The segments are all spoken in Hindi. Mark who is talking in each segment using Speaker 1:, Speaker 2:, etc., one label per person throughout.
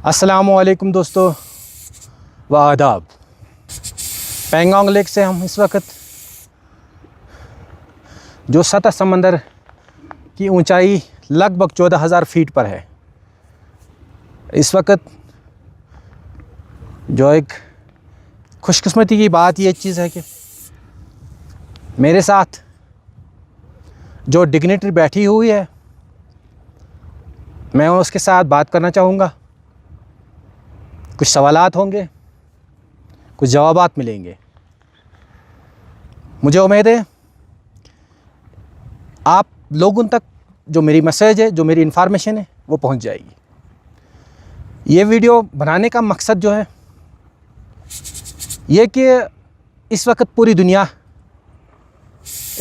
Speaker 1: अस्सलामुअलैकुम दोस्तों व आदाब। पेंगोंग लेक से हम इस वक्त जो सतह समंदर की ऊंचाई लगभग 14,000 फीट पर है, इस वक्त जो एक खुशकिस्मती की बात ये चीज़ है कि मेरे साथ जो डिग्निटरी बैठी हुई है, मैं उसके साथ बात करना चाहूँगा। कुछ सवालात होंगे, कुछ जवाबात मिलेंगे। मुझे उम्मीद है आप लोगों तक जो मेरी मैसेज है, जो मेरी इन्फॉर्मेशन है, वो पहुंच जाएगी। ये वीडियो बनाने का मकसद जो है ये कि इस वक्त पूरी दुनिया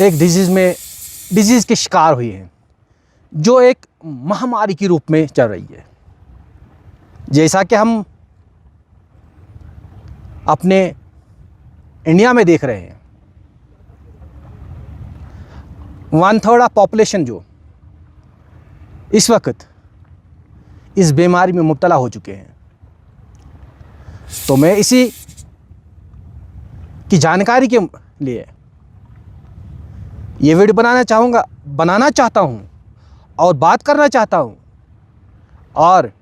Speaker 1: एक डिजीज़ के शिकार हुई है, जो एक महामारी के रूप में चल रही है। जैसा कि हम अपने इंडिया में देख रहे हैं, 1/3 ऑफ पॉपुलेशन जो इस वक्त इस बीमारी में मुब्तला हो चुके हैं। तो मैं इसी की जानकारी के लिए ये वीडियो बनाना चाहता हूँ और बात करना चाहता हूँ। और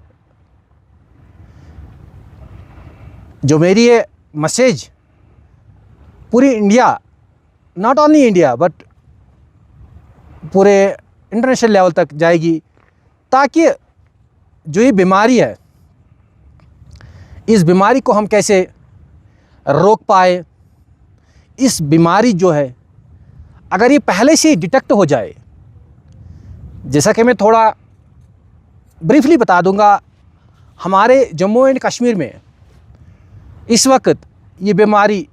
Speaker 1: जो मेरी ये मैसेज पूरी India, not only India but पूरे इंटरनेशनल लेवल तक जाएगी, ताकि जो ये बीमारी है, इस बीमारी को हम कैसे रोक पाए। इस बीमारी जो है, अगर ये पहले से डिटेक्ट हो जाए, जैसा कि मैं थोड़ा ब्रीफली बता दूंगा, हमारे जम्मू एंड कश्मीर में इस वक्त ये बीमारी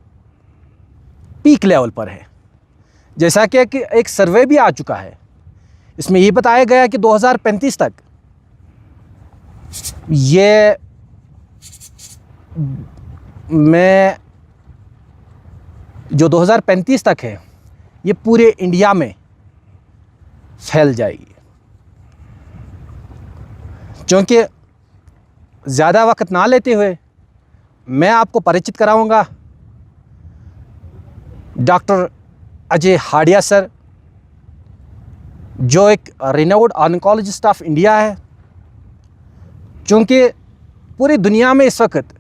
Speaker 1: पीक लेवल पर है। जैसा कि एक सर्वे भी आ चुका है, इसमें ये बताया गया कि 2035 तक ये में जो 2035 तक है, ये पूरे इंडिया में फैल जाएगी। क्योंकि ज़्यादा वक्त ना लेते हुए मैं आपको परिचित कराऊंगा डॉक्टर अजय हाडिया सर, जो एक रिनाउंड ऑन्कोलॉजिस्ट ऑफ इंडिया है। क्योंकि पूरी दुनिया में इस वक्त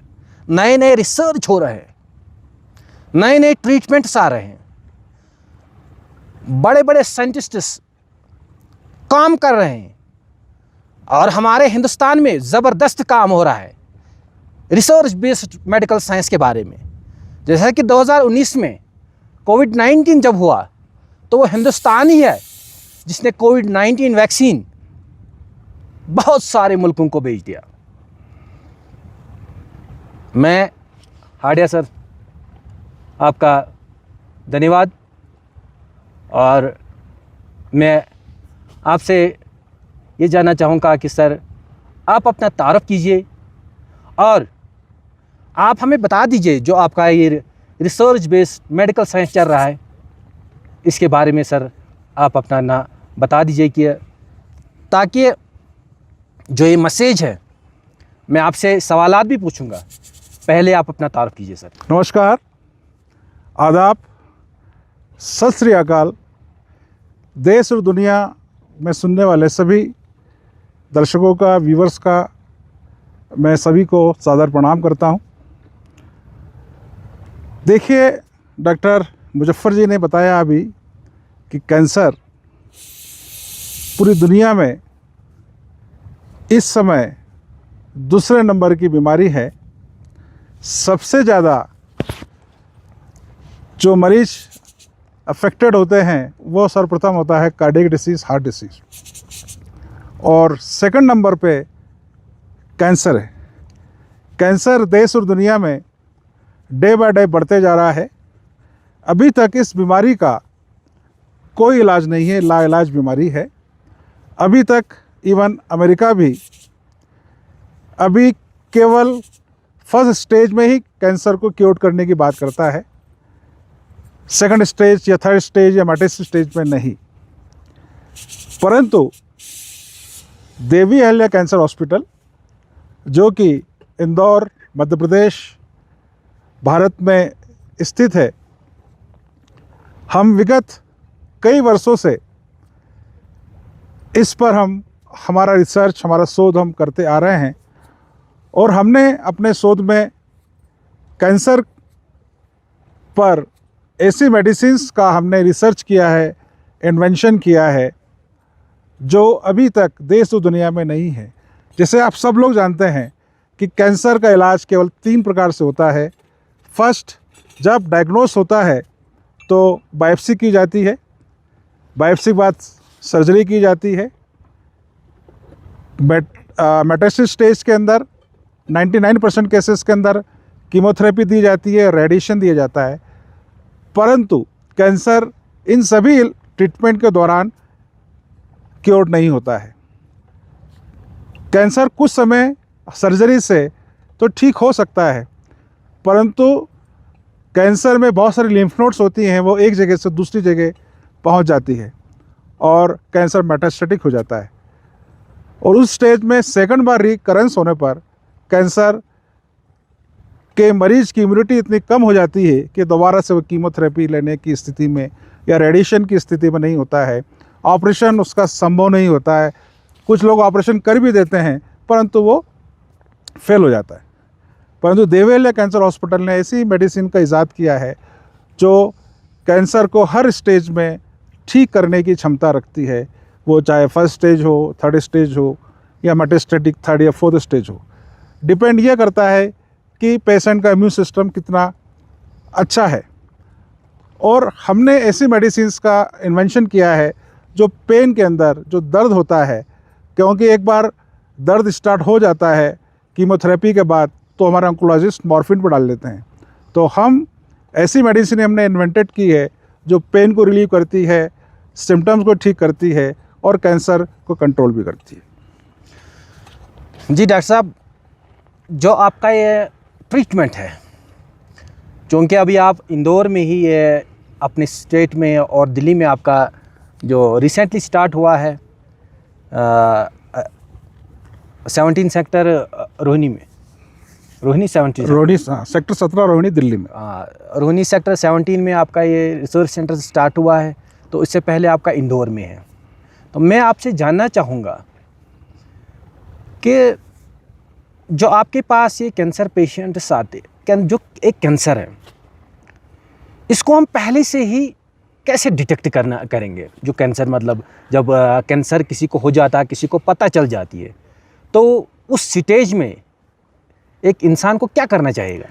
Speaker 1: नए नए रिसर्च हो रहे हैं, नए नए ट्रीटमेंट्स आ रहे हैं, बड़े बड़े साइंटिस्ट्स काम कर रहे हैं, और हमारे हिंदुस्तान में ज़बरदस्त काम हो रहा है रिसर्च बेस्ड मेडिकल साइंस के बारे में। जैसा कि 2019 में कोविड-19 जब हुआ, तो वो हिंदुस्तान ही है जिसने कोविड-19 वैक्सीन बहुत सारे मुल्कों को भेज दिया। मैं हाडिया सर आपका धन्यवाद, और मैं आपसे ये जानना चाहूँगा कि सर आप अपना तारुफ कीजिए और आप हमें बता दीजिए जो आपका ये रिसर्च बेस्ड मेडिकल साइंस चल रहा है, इसके बारे में सर आप अपना ना बता दीजिए, कि ताकि जो ये मैसेज है, मैं आपसे सवालात भी पूछूंगा। पहले आप अपना तारुफ कीजिए सर।
Speaker 2: नमस्कार, आदाब, सत श्री अकाल। देश और दुनिया में सुनने वाले सभी दर्शकों का, व्यूवर्स का मैं सभी को सादर प्रणाम करता हूं। देखिए, डॉक्टर मुजफ्फर जी ने बताया अभी कि कैंसर पूरी दुनिया में इस समय दूसरे नंबर की बीमारी है। सबसे ज़्यादा जो मरीज अफेक्टेड होते हैं वो सर्वप्रथम होता है कार्डियक डिसीज़, हार्ट डिसीज़, और सेकंड नंबर पे कैंसर है। कैंसर देश और दुनिया में डे बाय डे बढ़ते जा रहा है। अभी तक इस बीमारी का कोई इलाज नहीं है, लाइलाज बीमारी है। अभी तक इवन अमेरिका भी अभी केवल फर्स्ट स्टेज में ही कैंसर को क्योर करने की बात करता है, सेकंड स्टेज या थर्ड स्टेज या मेटास्टेसिस स्टेज में नहीं। परंतु देवी अहिल्या कैंसर हॉस्पिटल जो कि इंदौर मध्य प्रदेश भारत में स्थित है। हम विगत कई वर्षों से इस पर हमारा रिसर्च, हमारा शोध हम करते आ रहे हैं और हमने अपने शोध में कैंसर पर ऐसी मेडिसिन्स का हमने रिसर्च किया है, इन्वेंशन किया है जो अभी तक देश और दुनिया में नहीं है। जैसे आप सब लोग जानते हैं कि कैंसर का इलाज केवल 3 प्रकार से होता है। फर्स्ट, जब डायग्नोस होता है तो बायोप्सी की जाती है, बायोप्सी के बाद सर्जरी की जाती है। मेटास्टेसिस स्टेज के अंदर 99% केसेस के अंदर कीमोथेरेपी दी जाती है, रेडिएशन दिया जाता है। परंतु कैंसर इन सभी ट्रीटमेंट के दौरान क्योर नहीं होता है। कैंसर कुछ समय सर्जरी से तो ठीक हो सकता है, परंतु कैंसर में बहुत सारी लिम्फ नोड्स होती हैं, वो एक जगह से दूसरी जगह पहुंच जाती है और कैंसर मेटास्टेटिक हो जाता है। और उस स्टेज में सेकंड बार रिकरेंस होने पर कैंसर के मरीज की इम्यूनिटी इतनी कम हो जाती है कि दोबारा से वो कीमोथेरेपी लेने की स्थिति में या रेडिएशन की स्थिति में नहीं होता है। ऑपरेशन उसका संभव नहीं होता है। कुछ लोग ऑपरेशन कर भी देते हैं परंतु वो फेल हो जाता है। परंतु देवेलिया कैंसर हॉस्पिटल ने ऐसी मेडिसिन का इजाद किया है जो कैंसर को हर स्टेज में ठीक करने की क्षमता रखती है, वो चाहे फर्स्ट स्टेज हो, थर्ड स्टेज हो या मेटास्टेटिक थर्ड या फोर्थ स्टेज हो। डिपेंड ये करता है कि पेशेंट का इम्यून सिस्टम कितना अच्छा है। और हमने ऐसी मेडिसिन्स का इन्वेंशन किया है जो पेन के अंदर जो दर्द होता है, क्योंकि एक बार दर्द स्टार्ट हो जाता है कीमोथेरेपी के बाद तो हमारे ऑन्कोलॉजिस्ट मॉर्फिन पर डाल देते हैं। तो हम ऐसी मेडिसिन हमने इन्वेंटेड की है जो पेन को रिलीव करती है, सिम्टम्स को ठीक करती है और कैंसर को कंट्रोल भी करती है।
Speaker 1: जी डॉक्टर साहब, जो आपका ये ट्रीटमेंट है, चूँकि अभी आप इंदौर में ही ये अपने स्टेट में और दिल्ली में आपका जो रिसेंटली स्टार्ट हुआ है 17 सेक्टर रोहिणी में, रोहिणी 17
Speaker 2: रोहिणी सेक्टर 17 रोहिणी दिल्ली में।
Speaker 1: रोहिणी सेक्टर 17 में आपका ये रिसर्च सेंटर स्टार्ट हुआ है, तो इससे पहले आपका इंदौर में है। तो मैं आपसे जानना चाहूँगा कि जो आपके पास ये कैंसर पेशेंट्स आते, जो एक कैंसर है, इसको हम पहले से ही कैसे डिटेक्ट करेंगे? जो कैंसर मतलब जब कैंसर किसी को हो जाता है, किसी को पता चल जाती है, तो उस स्टेज में एक इंसान को क्या करना चाहिएगा?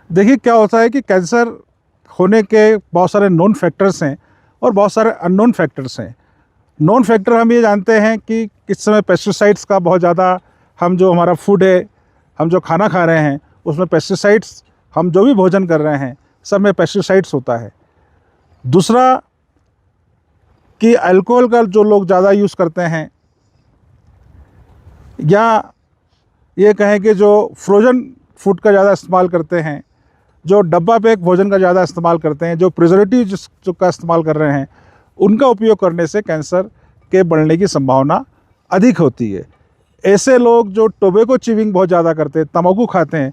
Speaker 2: देखिए क्या होता है कि कैंसर होने के बहुत सारे नोन फैक्टर्स हैं और बहुत सारे अननोन फैक्टर्स हैं। नोन फैक्टर हम ये जानते हैं कि इस समय पेस्टिसाइड्स का बहुत ज़्यादा, हम जो हमारा फूड है, हम जो खाना खा रहे हैं उसमें पेस्टिसाइड्स, हम जो भी भोजन कर रहे हैं सब में पेस्टिसाइड्स होता है। दूसरा कि अल्कोहल का जो लोग ज़्यादा यूज़ करते हैं, या ये कहें कि जो फ्रोज़न फूड का ज़्यादा इस्तेमाल करते हैं, जो डब्बा पैक भोजन का ज़्यादा इस्तेमाल करते हैं, जो प्रिजर्वेटिव जो का इस्तेमाल कर रहे हैं, उनका उपयोग करने से कैंसर के बढ़ने की संभावना अधिक होती है। ऐसे लोग जो टोबैको च्यूइंग बहुत ज़्यादा करते हैं, तंबाकू खाते हैं,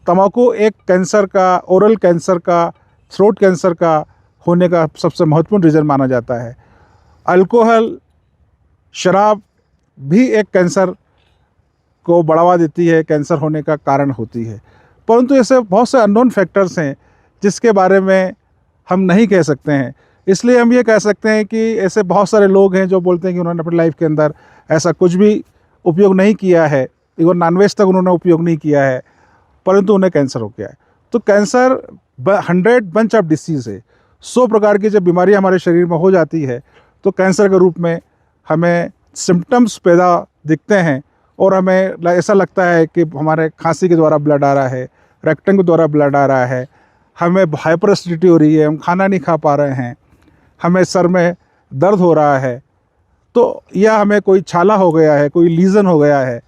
Speaker 2: तंबाकू एक कैंसर का, ओरल कैंसर का, थ्रोट कैंसर का होने का सबसे महत्वपूर्ण रीज़न माना जाता है। अल्कोहल, शराब भी एक कैंसर को बढ़ावा देती है, कैंसर होने का कारण होती है। परंतु ऐसे बहुत से अननोन फैक्टर्स हैं जिसके बारे में हम नहीं कह सकते हैं। इसलिए हम ये कह सकते हैं कि ऐसे बहुत सारे लोग हैं जो बोलते हैं कि उन्होंने अपनी लाइफ के अंदर ऐसा कुछ भी उपयोग नहीं किया है, इवन नॉनवेज तक उन्होंने उपयोग नहीं किया है, परंतु उन्हें कैंसर हो गया है। तो कैंसर 100 बंच ऑफ डिसीज़ है। 100 प्रकार की जब बीमारियाँ हमारे शरीर में हो जाती है तो कैंसर के रूप में हमें सिम्टम्स पैदा दिखते हैं और हमें ऐसा लगता है कि हमारे खांसी के द्वारा ब्लड आ रहा है, रेक्टम के द्वारा ब्लड आ रहा है, हमें हाइपर एसिडिटी हो रही है, हम खाना नहीं खा पा रहे हैं, हमें सर में दर्द हो रहा है, तो या हमें कोई छाला हो गया है, कोई लीजन हो गया है,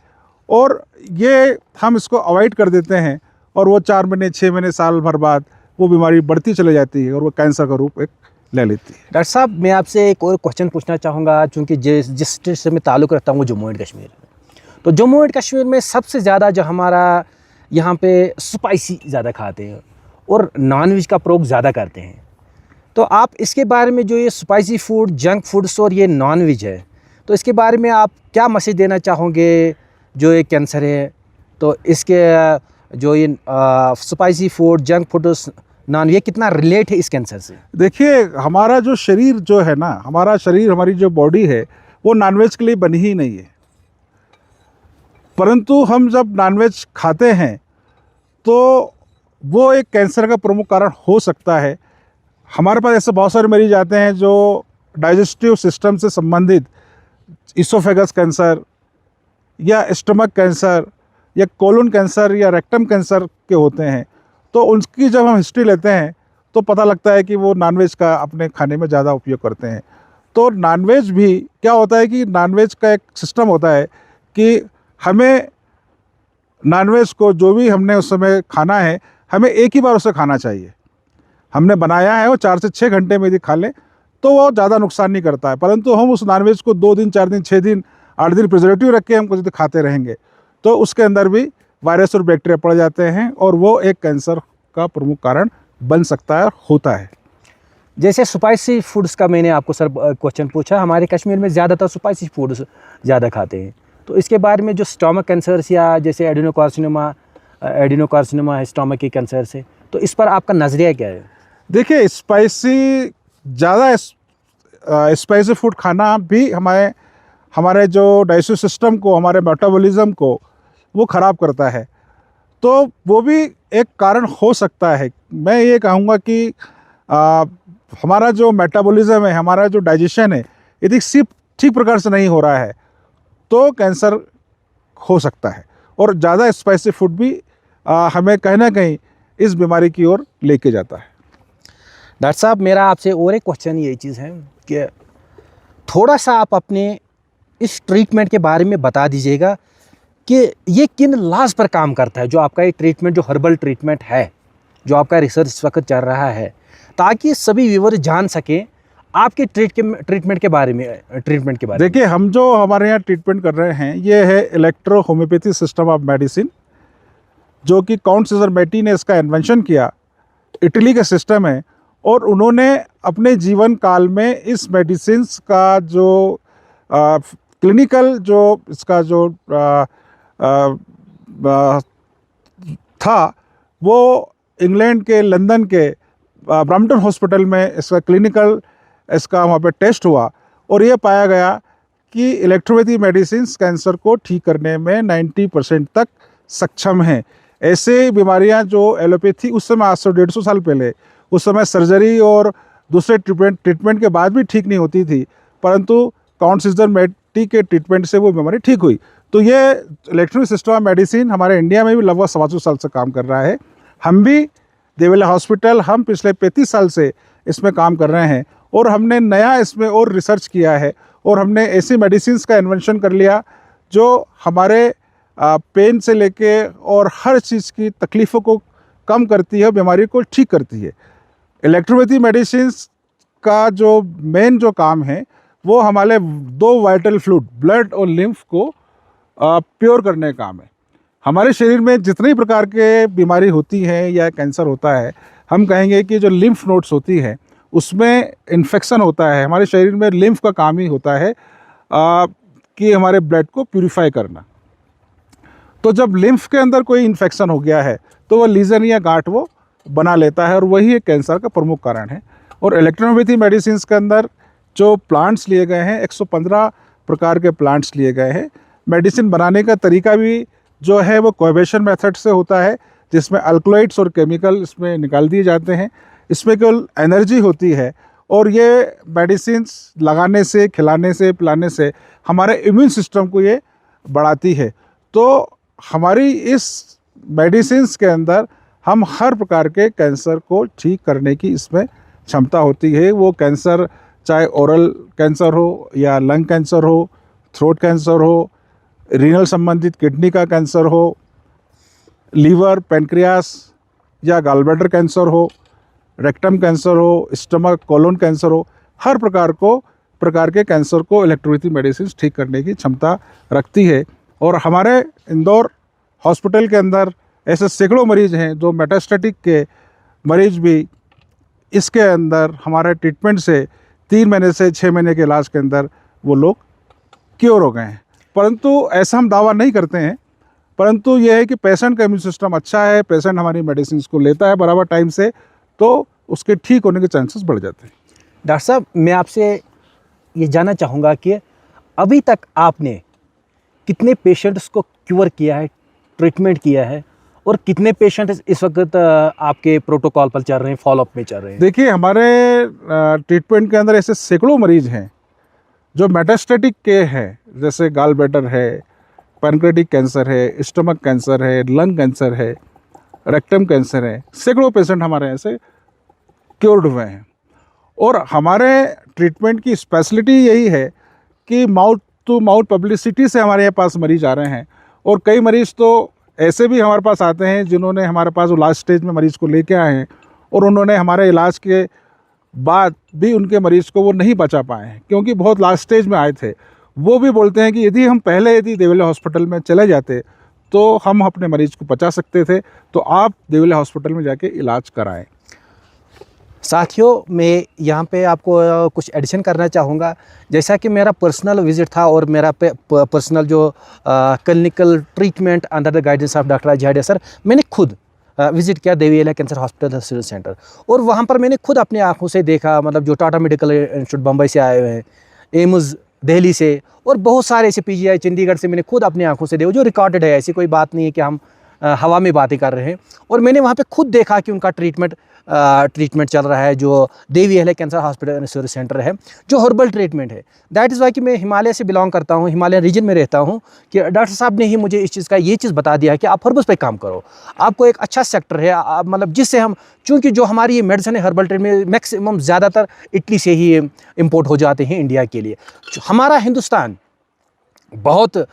Speaker 2: और ये हम इसको अवॉइड कर देते हैं और वो 4 महीने, 6 महीने, साल भर बाद वो बीमारी बढ़ती चली जाती है और वो कैंसर का रूप एक ले लेती है।
Speaker 1: डॉक्टर साहब, मैं आपसे एक और क्वेश्चन पूछना चाहूँगा, चूँकि जिस स्टेट से मैं ताल्लुक़ रखता हूँ वो जम्मू एंड कश्मीर। तो जम्मू एंड कश्मीर में सबसे ज़्यादा जो हमारा यहाँ पे स्पाइसी ज़्यादा खाते हैं और नॉनवेज का प्रयोग ज़्यादा करते हैं। तो आप इसके बारे में, जो ये स्पाइसी फूड, जंक फूड्स और ये नॉनवेज है, तो इसके बारे में आप क्या मैसेज देना चाहोगे? जो ये कैंसर है, तो इसके जो ये spicy food, junk foods, non, ये कितना रिलेट है इस कैंसर से?
Speaker 2: देखिए, हमारा जो शरीर जो है ना, हमारा शरीर, हमारी जो बॉडी है, वो नॉनवेज के लिए बनी ही नहीं है। परंतु हम जब नॉनवेज खाते हैं तो वो एक कैंसर का प्रमुख कारण हो सकता है। हमारे पास ऐसे बहुत सारे मरीज आते हैं जो डाइजेस्टिव सिस्टम से संबंधित इसोफेगस कैंसर या स्टमक कैंसर या कोलन कैंसर या रेक्टम कैंसर के होते हैं। तो उनकी जब हम हिस्ट्री लेते हैं तो पता लगता है कि वो नॉनवेज का अपने खाने में ज़्यादा उपयोग करते हैं। तो नॉनवेज भी क्या होता है कि नॉनवेज का एक सिस्टम होता है कि हमें नॉनवेज को जो भी हमने उस समय खाना है, हमें एक ही बार उसे खाना चाहिए। हमने बनाया है वो 4 से 6 घंटे में यदि खा लें तो वो ज़्यादा नुकसान नहीं करता है। परंतु हम उस नॉनवेज को 2 दिन, 4 दिन, 6 दिन, 8 दिन प्रिजर्वेटिव रख के हम कुछ खाते रहेंगे तो उसके अंदर भी वायरस और बैक्टीरिया पड़ जाते हैं और वो एक कैंसर का प्रमुख कारण बन सकता है, होता है।
Speaker 1: जैसे स्पाइसी फूड्स का मैंने आपको सर क्वेश्चन पूछा, हमारे कश्मीर में ज़्यादातर स्पाइसी फूड्स ज़्यादा खाते हैं, तो इसके बारे में जो स्टमक कैंसर्स या जैसे एडिनोकार्सिनोमा है स्टमक के कैंसर से, तो इस पर आपका नज़रिया क्या है?
Speaker 2: देखिए, ज़्यादा स्पाइसी फूड खाना भी हमारे जो डाइजेस्टिव सिस्टम को, हमारे मेटाबॉलिज्म को वो ख़राब करता है, तो वो भी एक कारण हो सकता है। मैं ये कहूँगा कि हमारा जो मेटाबॉलिज्म है, हमारा जो डाइजेशन है, यदि सिर्फ ठीक प्रकार से नहीं हो रहा है तो कैंसर हो सकता है। और ज़्यादा स्पाइसी फूड भी हमें कहीं ना कहीं इस बीमारी की ओर लेके जाता है।
Speaker 1: डॉक्टर साहब, मेरा आपसे और एक क्वेश्चन ये चीज़ है कि थोड़ा सा आप अपने इस ट्रीटमेंट के बारे में बता दीजिएगा कि ये किन लॉज पर काम करता है, जो आपका ये ट्रीटमेंट, जो हर्बल ट्रीटमेंट है, जो आपका रिसर्च इस वक्त चल रहा है, ताकि सभी व्यूअर जान सकें आपके ट्रीटमेंट के बारे में।
Speaker 2: देखिए, हम जो हमारे यहाँ ट्रीटमेंट कर रहे हैं ये है electro homeopathy system of medicine, जो कि काउंट सीजर मेटी ने इसका इन्वेंशन किया। इटली का सिस्टम है और उन्होंने अपने जीवन काल में इस मेडिसिन का जो क्लिनिकल जो इसका जो था वो इंग्लैंड के लंदन के ब्रैम्पटन हॉस्पिटल में इसका क्लिनिकल वहाँ पे टेस्ट हुआ और ये पाया गया कि इलेक्ट्रोपैथी मेडिसिन कैंसर को ठीक करने में 90% तक सक्षम हैं। ऐसे बीमारियां जो एलोपैथी उस समय, आज से 150 साल पहले, उस समय सर्जरी और दूसरे ट्रीटमेंट के बाद भी ठीक नहीं होती थी, परंतु काउंट सीजर मेटी के ट्रीटमेंट से वो बीमारी ठीक हुई। तो ये इलेक्ट्रॉनिक सिस्टम ऑफ मेडिसिन हमारे इंडिया में भी लगभग 125 साल से काम कर रहा है। हम भी देवेला हॉस्पिटल, हम पिछले 35 साल से इसमें काम कर रहे हैं और हमने नया इसमें और रिसर्च किया है और हमने ऐसी मेडिसिन का इन्वेंशन कर लिया जो हमारे पेन से लेके और हर चीज़ की तकलीफ़ों को कम करती है, बीमारी को ठीक करती है। इलेक्ट्रोपैथी मेडिसिन का जो मेन जो काम है वो हमारे 2 वाइटल फ्लूइड, ब्लड और लिम्फ को प्योर करने का काम है। हमारे शरीर में जितने प्रकार के बीमारी होती है या कैंसर होता है, हम कहेंगे कि जो लिम्फ नोड्स होती है उसमें इन्फेक्शन होता है। हमारे शरीर में लिम्फ का काम ही होता है कि हमारे ब्लड को प्यूरिफाई करना। तो जब लिम्फ के अंदर कोई इन्फेक्शन हो गया है तो वो लीजन या गांठ वो बना लेता है और वही एक कैंसर का प्रमुख कारण है। और इलेक्ट्रोपैथी मेडिसिन के अंदर जो प्लांट्स लिए गए हैं, 115 प्रकार के प्लांट्स लिए गए हैं। मेडिसिन बनाने का तरीका भी जो है वो कोएबेशन मेथड से होता है, जिसमें अल्कलॉइड्स और केमिकल इसमें निकाल दिए जाते हैं। इसमें केवल एनर्जी होती है और ये मेडिसिन लगाने से, खिलाने से, पिलाने से हमारे इम्यून सिस्टम को ये बढ़ाती है। तो हमारी इस मेडिसिन के अंदर हम हर प्रकार के कैंसर को ठीक करने की इसमें क्षमता होती है। वो कैंसर चाहे ओरल कैंसर हो या लंग कैंसर हो, थ्रोट कैंसर हो, रीनल संबंधित किडनी का कैंसर हो, लीवर, पेनक्रियास या गॉलब्लैडर कैंसर हो, रेक्टम कैंसर हो, स्टमक, कोलन कैंसर हो, हर प्रकार के कैंसर को इलेक्ट्रोपैथी मेडिसिन ठीक करने की क्षमता रखती है। और हमारे इंदौर हॉस्पिटल के अंदर ऐसे सैकड़ों मरीज़ हैं जो मेटास्टेटिक के मरीज़ भी इसके अंदर हमारे ट्रीटमेंट से 3 महीने से 6 महीने के इलाज के अंदर वो लोग क्योर हो गए हैं। परंतु ऐसा हम दावा नहीं करते हैं, परंतु ये है कि पेशेंट का इम्यून सिस्टम अच्छा है, पेशेंट हमारी मेडिसिन को लेता है बराबर टाइम से, तो उसके ठीक होने के चांसेस बढ़ जाते हैं।
Speaker 1: डॉक्टर साहब, मैं आपसे ये जानना चाहूँगा कि अभी तक आपने कितने पेशेंट्स को क्योर किया है, ट्रीटमेंट किया है, और कितने पेशेंट इस वक्त आपके प्रोटोकॉल पर चल रहे हैं, फॉलोअप में चल रहे हैं?
Speaker 2: देखिए, हमारे ट्रीटमेंट के अंदर ऐसे सैकड़ों मरीज़ हैं जो मेटास्टेटिक के हैं, जैसे गाल ब्लैडर है, पैनक्रेटिक कैंसर है, स्टमक कैंसर है, लंग कैंसर है, रेक्टम कैंसर है। सैकड़ों पेशेंट हमारे ऐसे क्योर्ड हुए हैं। और हमारे ट्रीटमेंट की स्पेशलिटी यही है कि माउथ टू माउथ पब्लिसिटी से हमारे पास मरीज आ रहे हैं। और कई मरीज़ तो ऐसे भी हमारे पास आते हैं जिन्होंने हमारे पास लास्ट स्टेज में मरीज़ को लेके आए हैं और उन्होंने हमारे इलाज के बाद भी उनके मरीज़ को वो नहीं बचा पाए हैं, क्योंकि बहुत लास्ट स्टेज में आए थे। वो भी बोलते हैं कि यदि देवलिया हॉस्पिटल में चले जाते तो हम अपने मरीज़ को बचा सकते थे, तो आप देवलिया हॉस्पिटल में जाके इलाज कराएं।
Speaker 1: साथियों, मैं यहाँ पे आपको कुछ एडिशन करना चाहूँगा। जैसा कि मेरा पर्सनल विज़िट था और मेरा पर्सनल जो clinical treatment under the guidance of doctor झाड़िया सर, मैंने खुद विज़िट किया देवीला कैंसर हॉस्पिटल सिविल सेंटर, और वहाँ पर मैंने खुद अपनी आँखों से देखा, मतलब जो टाटा मेडिकल इंस्टीट्यूट बम्बई से आए हुए हैं, एम्स दिल्ली से, और बहुत सारे ऐसे पीजीआई चंडीगढ़ से मैंने खुद अपनी आँखों से देखा, जो रिकॉर्डेड है, ऐसी कोई बात नहीं है कि हम हवा में बातें कर रहे हैं। और मैंने वहाँ पे खुद देखा कि उनका ट्रीटमेंट चल रहा है, जो देवी अहले कैंसर हॉस्पिटल रिसर्च सेंटर है, जो हर्बल ट्रीटमेंट है। दैट इज़ वाई कि मैं हिमालय से बिलोंग करता हूँ, हिमालय रीजन में रहता हूँ, कि डॉक्टर साहब ने ही मुझे इस चीज़ का ये चीज़ बता दिया है कि आप हर्बल्स पे काम करो, आपको एक अच्छा सेक्टर है, मतलब जिससे हम, चूँकि जो हमारी ये मेडिसिन है हर्बल ट्रीटमेंट मैक्सिमम ज़्यादातर इटली से ही इम्पोर्ट हो जाते हैं इंडिया के लिए। हमारा हिंदुस्तान बहुत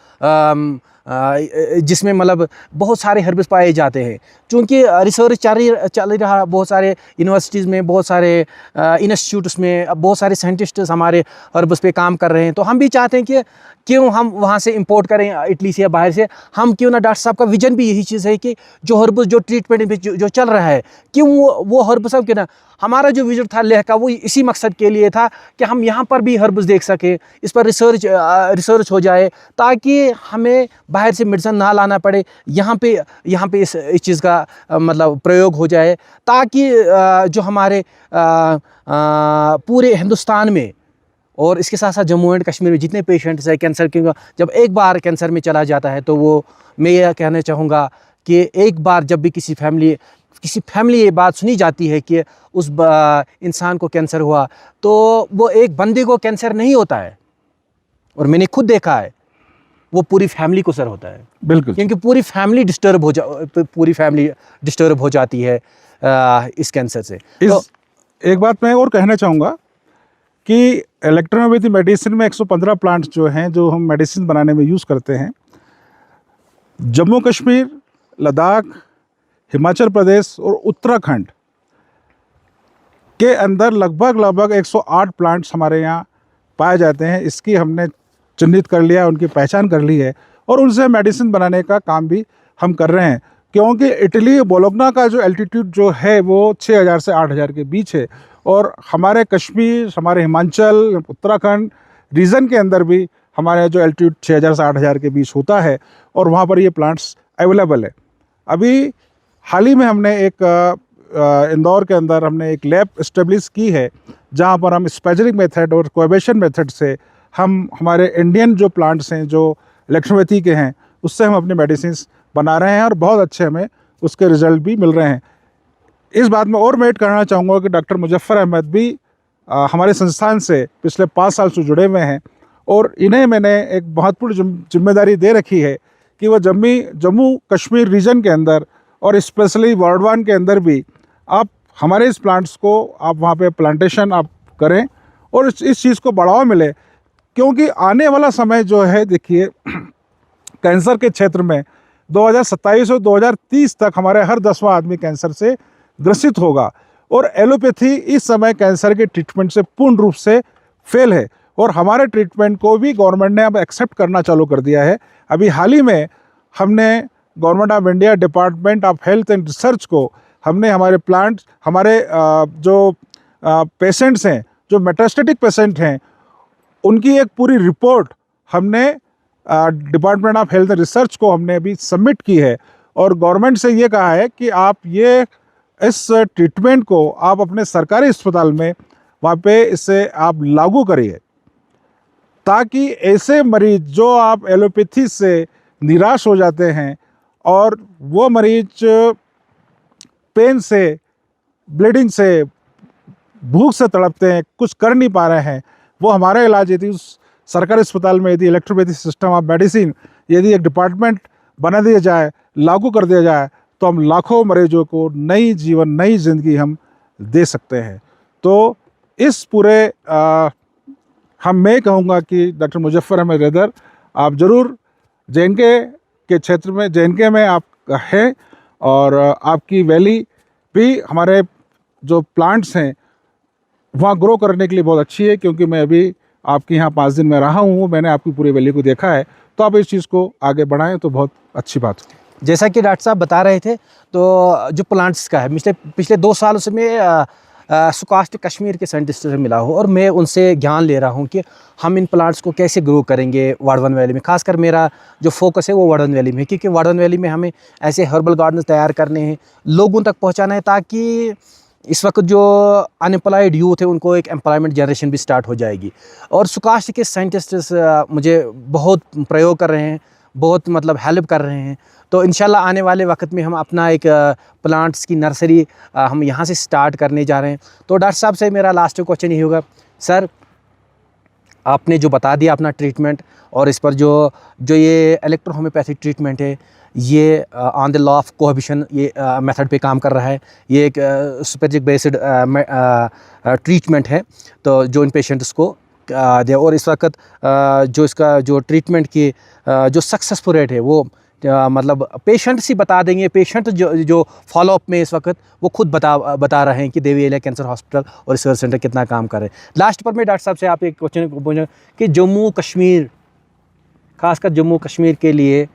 Speaker 1: जिसमें मतलब बहुत सारे हर्बल्स पाए जाते हैं, क्योंकि रिसर्च चल रहा, बहुत सारे यूनिवर्सिटीज़ में, बहुत सारे इंस्टीट्यूट्स में बहुत सारे साइंटिस्ट्स हमारे हर्बल्स पे काम कर रहे हैं। तो हम भी चाहते हैं कि क्यों हम वहाँ से इंपोर्ट करें, इटली से या बाहर से, हम क्यों ना, डॉक्टर साहब का विजन भी यही चीज़ है कि जो हर्बल्स, जो ट्रीटमेंट जो चल रहा है, क्यों वो हर्बल्स क्यों ना, हमारा जो विजन था लेह का, वो इसी मकसद के लिए था कि हम यहाँ पर भी हर्बल्स देख सकें, इस पर रिसर्च हो जाए, ताकि हमें बाहर से मेडिसिन ना लाना पड़े, यहाँ पे इस चीज़ का मतलब प्रयोग हो जाए, ताकि जो हमारे पूरे हिंदुस्तान में और इसके साथ साथ जम्मू एंड कश्मीर में जितने पेशेंट्स हैं कैंसर के, जब एक बार कैंसर में चला जाता है तो वो, मैं यह कहना चाहूँगा कि एक बार जब भी किसी फैमिली ये बात सुनी जाती है कि उस इंसान को कैंसर हुआ, तो वो एक बंदे को कैंसर नहीं होता है, और मैंने खुद देखा है, वो पूरी फैमिली को सर होता है।
Speaker 2: बिल्कुल,
Speaker 1: क्योंकि पूरी फैमिली डिस्टर्ब हो जाती है इस कैंसर से। तो
Speaker 2: एक बात मैं और कहना चाहूँगा कि इलेक्ट्रोहोम्योपैथी मेडिसिन में 115 प्लांट्स जो हैं, जो हम मेडिसिन बनाने में यूज़ करते हैं, जम्मू कश्मीर, लद्दाख, हिमाचल प्रदेश और उत्तराखंड के अंदर लगभग 108 प्लांट्स हमारे यहाँ पाए जाते हैं। इसकी हमने चिन्हित कर लिया, उनकी पहचान कर ली है, और उनसे मेडिसिन बनाने का काम भी हम कर रहे हैं। क्योंकि इटली बोलोगना का जो एल्टीट्यूड जो है वो 6000 से 8000 के बीच है, और हमारे कश्मीर, हमारे हिमाचल, उत्तराखंड रीजन के अंदर भी हमारे जो एल्टीट्यूड 6000 से 8000 के बीच होता है, और वहाँ पर ये प्लांट्स अवेलेबल है। अभी हाल ही में हमने एक इंदौर के अंदर हमने एक लैब इस्टेब्लिश की है, जहाँ पर हम स्पेजरिक मेथड और कोएबेशन मेथड से हम हमारे इंडियन जो प्लांट्स हैं, जो इलेक्ट्रोपैथी के हैं, उससे हम अपने मेडिसिन बना रहे हैं, और बहुत अच्छे हमें उसके रिजल्ट भी मिल रहे हैं। इस बात में और मैं ऐड करना चाहूँगा कि डॉक्टर मुजफ्फर अहमद भी हमारे संस्थान से पिछले 5 साल से जुड़े हुए हैं, और इन्हें मैंने एक महत्वपूर्ण जिम्मेदारी दे रखी है कि वह जम्मू कश्मीर रीजन के अंदर और स्पेशली बर्डवान के अंदर भी आप हमारे इस प्लांट्स को आप वहाँ पे प्लांटेशन आप करें और इस चीज़ को बढ़ावा मिले। क्योंकि आने वाला समय जो है, देखिए, कैंसर के क्षेत्र में 2027 और 2030 तक हमारे हर 10वां आदमी कैंसर से ग्रसित होगा, और एलोपैथी इस समय कैंसर के ट्रीटमेंट से पूर्ण रूप से फेल है। और हमारे ट्रीटमेंट को भी गवर्नमेंट ने अब एक्सेप्ट करना चालू कर दिया है। अभी हाल ही में हमने government of India department of health and research को हमने हमारे प्लांट, हमारे जो पेशेंट्स हैं, जो मेटास्टेटिक पेशेंट हैं, उनकी एक पूरी रिपोर्ट हमने department of health and research को हमने अभी सबमिट की है और गवर्नमेंट से ये कहा है कि आप ये इस ट्रीटमेंट को आप अपने सरकारी अस्पताल में वहाँ पे इसे आप लागू करिए, ताकि ऐसे मरीज जो आप एलोपैथी से निराश हो जाते हैं और वो मरीज पेन से, ब्लीडिंग से, भूख से तड़पते हैं, कुछ कर नहीं पा रहे हैं, वो हमारा इलाज यदि उस सरकारी अस्पताल में यदि इलेक्ट्रोपैथी सिस्टम ऑफ मेडिसिन यदि एक डिपार्टमेंट बना दिया जाए, लागू कर दिया जाए, तो हम लाखों मरीजों को नई जीवन, नई ज़िंदगी हम दे सकते हैं। तो इस पूरे मैं कहूँगा कि डॉक्टर मुजफ्फर अहमद हैदर, आप ज़रूर जे.एन.के के क्षेत्र में, जे.एन.के में आप हैं और आपकी वैली भी हमारे जो प्लांट्स हैं वहाँ ग्रो करने के लिए बहुत अच्छी है, क्योंकि मैं अभी आपके यहाँ 5 दिन में रहा हूँ, मैंने आपकी पूरी वैली को देखा है। तो आप इस चीज़ को आगे बढ़ाएं तो बहुत अच्छी बात होगी।
Speaker 1: जैसा कि डॉक्टर साहब बता रहे थे, तो जो प्लांट्स का है, पिछले 2 सालों से मैं सुकास्ट कश्मीर के साइंटिस्ट से मिला हूँ और मैं उनसे ज्ञान ले रहा हूँ कि हम इन प्लांट्स को कैसे ग्रो करेंगे वार्डन वैली में। खासकर मेरा जो फोकस है वो वार्डन वैली में है, क्योंकि वार्डन वैली में हमें ऐसे हर्बल गार्डन तैयार करने हैं, लोगों तक पहुँचाना है, ताकि इस वक्त जो अनएम्प्लॉयड यूथ है उनको एक एम्प्लॉयमेंट जनरेशन भी स्टार्ट हो जाएगी। और सुकास्ट के साइंटिस्ट्स मुझे बहुत प्रयोग कर रहे हैं, बहुत मतलब हेल्प कर रहे हैं। तो इंशाल्लाह आने वाले वक्त में हम अपना एक प्लांट्स की नर्सरी हम यहाँ से स्टार्ट करने जा रहे हैं। तो डॉक्टर साहब से मेरा लास्ट क्वेश्चन यही होगा, सर आपने जो बता दिया अपना ट्रीटमेंट, और इस पर जो ये इलेक्ट्रो होम्योपैथिक ट्रीटमेंट है, ये ऑन द लॉ ऑफ कोहबिशन ये मेथड पे काम कर रहा है। ये एक सुपरजिक बेस्ड ट्रीटमेंट है, तो जो इन पेशेंट्स को दे। और इस वक्त जो इसका जो ट्रीटमेंट की जो सक्सेसफुल रेट है वो मतलब पेशेंट्स ही बता देंगे। पेशेंट जो फॉलोअप में इस वक्त वो खुद बता रहे हैं कि देवी अहिल्या कैंसर हॉस्पिटल और रिसर्च सेंटर कितना काम कर रहे हैं। लास्ट पर मैं डॉक्टर साहब से आप एक क्वेश्चन पूछूँ कि जम्मू कश्मीर, खासकर जम्मू कश्मीर के लिए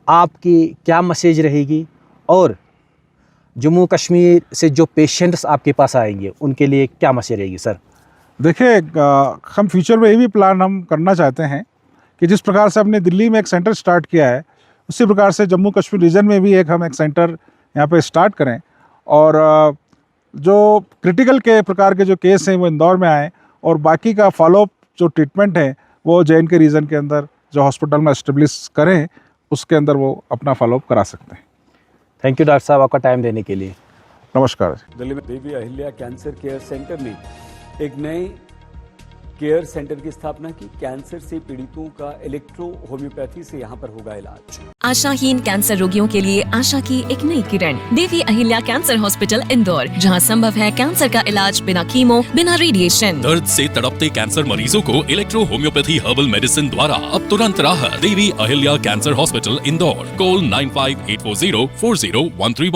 Speaker 1: आपकी क्या मैसेज रहेगी, और जम्मू कश्मीर से जो पेशेंट्स आपके पास आएंगे उनके लिए क्या मैसेज रहेगी सर?
Speaker 2: देखिए, हम फ्यूचर में ये भी प्लान हम करना चाहते हैं कि जिस प्रकार से हमने दिल्ली में एक सेंटर स्टार्ट किया है, उसी प्रकार से जम्मू कश्मीर रीजन में भी हम एक सेंटर यहाँ पे स्टार्ट करें, और जो क्रिटिकल के प्रकार के जो केस हैं वो इंदौर में आए, और बाकी का फॉलोअप जो ट्रीटमेंट है वो जे.एन.के रीजन के अंदर जो हॉस्पिटल में एस्टेब्लिश करें, उसके अंदर वो अपना फॉलोअप करा सकते हैं।
Speaker 1: थैंक यू डॉक्टर साहब आपका टाइम देने के लिए।
Speaker 2: नमस्कार।
Speaker 3: दिल्ली में देवी अहिल्या कैंसर केयर सेंटर ने एक नए केयर सेंटर की स्थापना की। कैंसर से पीड़ितों का इलेक्ट्रो होम्योपैथी से यहां पर होगा इलाज।
Speaker 4: आशाहीन कैंसर रोगियों के लिए आशा की एक नई किरण, देवी अहिल्या कैंसर हॉस्पिटल इंदौर, जहां संभव है कैंसर का इलाज बिना कीमो, बिना रेडिएशन।
Speaker 5: दर्द से तड़पते कैंसर मरीजों को इलेक्ट्रो होम्योपैथी हर्बल मेडिसिन द्वारा अब तुरंत राहत। Devi Ahilya cancer hospital Indore, call 9584040131।